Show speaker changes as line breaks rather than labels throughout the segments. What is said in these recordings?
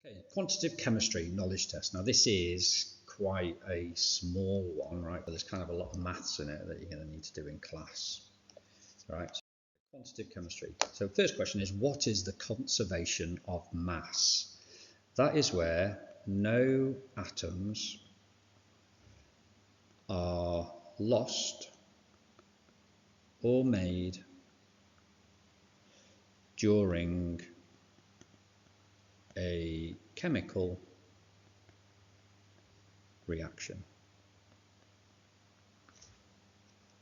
Okay, quantitative chemistry knowledge test. Now this is quite a small one, right? But there's kind of a lot of maths in it that you're going to need to do in class, right? So quantitative chemistry. So first question is, what is the conservation of mass? That is where no atoms are lost or made during a chemical reaction.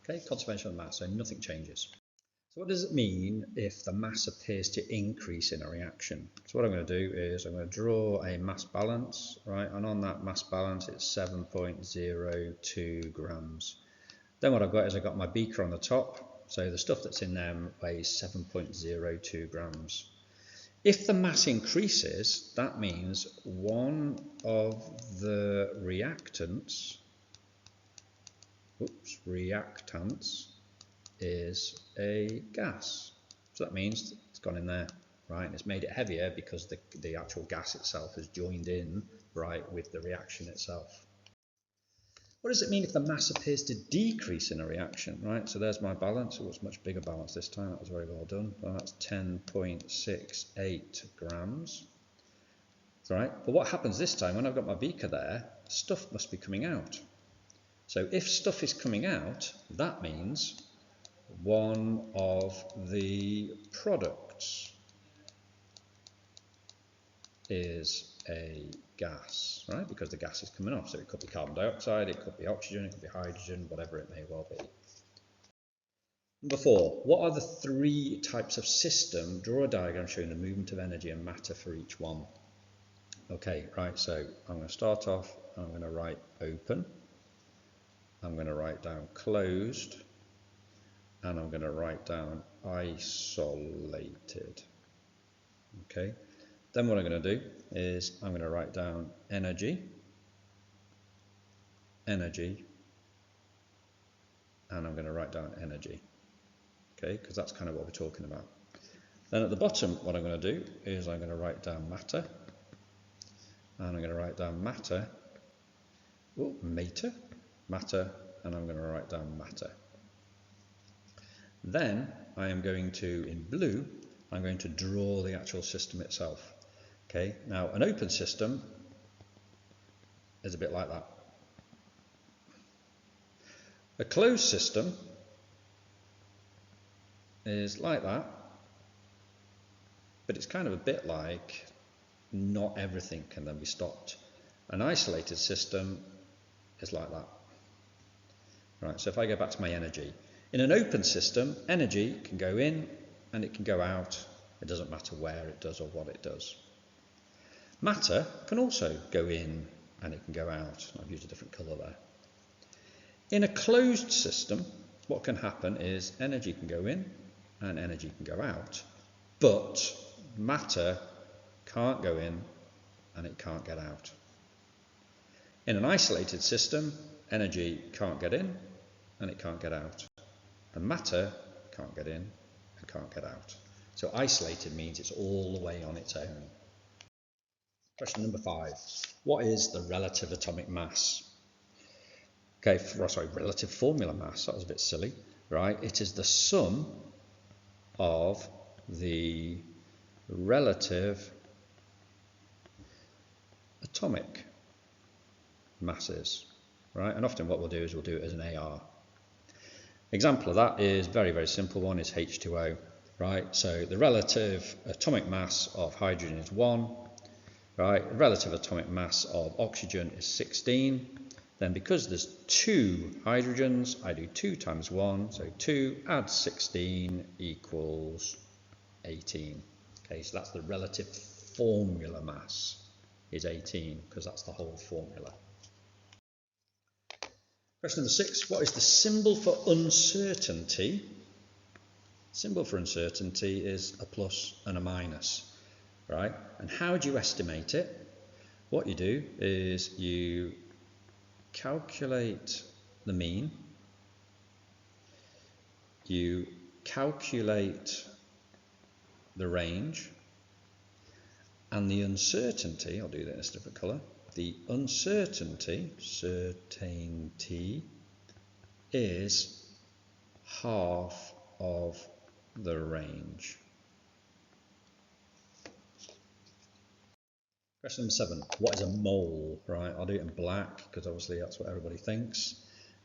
Okay, conservation of mass, so nothing changes. So what does it mean if the mass appears to increase in a reaction? So what I'm going to do is I'm going to draw a mass balance, right? And on that mass balance it's 7.02 grams. Then what I've got is I've got my beaker on the top, so the stuff that's in there weighs 7.02 grams. If the mass increases, that means one of the reactants is a gas. So that means it's gone in there, right? And it's made it heavier because the actual gas itself has joined in, right, with the reaction itself. What does it mean if the mass appears to decrease in a reaction, right? So there's my balance. Oh, it's much bigger balance this time. That was very well done. Well, that's 10.68 grams. That's right. But what happens this time when I've got my beaker there? Stuff must be coming out. So if stuff is coming out, that means one of the products is a gas, right? Because the gas is coming off. So it could be carbon dioxide, it could be oxygen, it could be hydrogen, whatever it may well be. Number 4, what are the 3 types of system? Draw a diagram showing the movement of energy and matter for each one. Okay, right, so I'm going to start off, I'm going to write open, I'm going to write down closed, and I'm going to write down isolated. Okay. Then what I'm going to do is I'm going to write down energy, and I'm going to write down energy, okay, because that's kind of what we're talking about. Then at the bottom, what I'm going to do is I'm going to write down matter, and I'm going to write down matter, and I'm going to write down matter. Then I am going to, in blue, I'm going to draw the actual system itself. Okay, now an open system is a bit like that. A closed system is like that, but it's kind of a bit like not everything can then be stopped. An isolated system is like that. Right, so if I go back to my energy, in an open system, energy can go in and it can go out. It doesn't matter where it does or what it does. Matter can also go in and it can go out. I've used a different colour there. In a closed system, what can happen is energy can go in and energy can go out, but matter can't go in and it can't get out. In an isolated system, energy can't get in and it can't get out, and matter can't get in and can't get out. So isolated means it's all the way on its own. Question number 5. What is the relative atomic mass? Okay, sorry, relative formula mass. That was a bit silly, right? It is the sum of the relative atomic masses, right? And often what we'll do is we'll do it as an AR. Example of that is very, very simple one is H2O, right? So the relative atomic mass of hydrogen is 1. Right, relative atomic mass of oxygen is 16. Then because there's 2 hydrogens, I do 2 times 1, so 2 add 16 equals 18. Okay, so that's the relative formula mass is 18 because that's the whole formula. Question number 6, what is the symbol for uncertainty? Symbol for uncertainty is a plus and a minus. Right, and how do you estimate it? What you do is you calculate the mean, you calculate the range, And the uncertainty, I'll do that in a different colour, the uncertainty, certainty, is half of the range. Question number 7, what is a mole? Right, I'll do it in black because obviously that's what everybody thinks.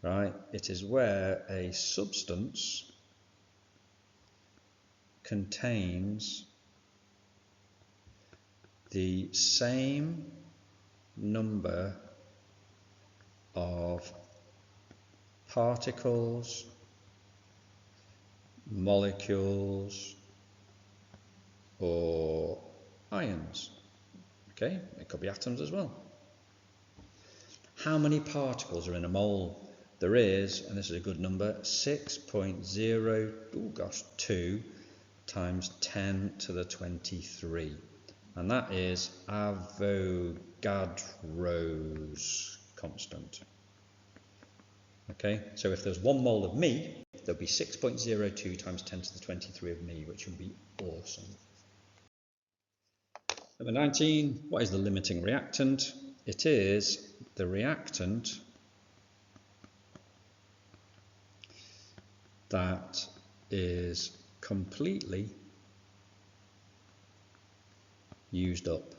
Right, it is where a substance contains the same number of particles, molecules, or ions. Okay, it could be atoms as well. How many particles are in a mole? There is, and this is a good number, 6.02 times 10 to the 23. And that is Avogadro's constant. Okay, so if there's 1 mole of me, there'll be 6.02 times 10 to the 23 of me, which would be awesome. Number 19, what is the limiting reactant? It is the reactant that is completely used up.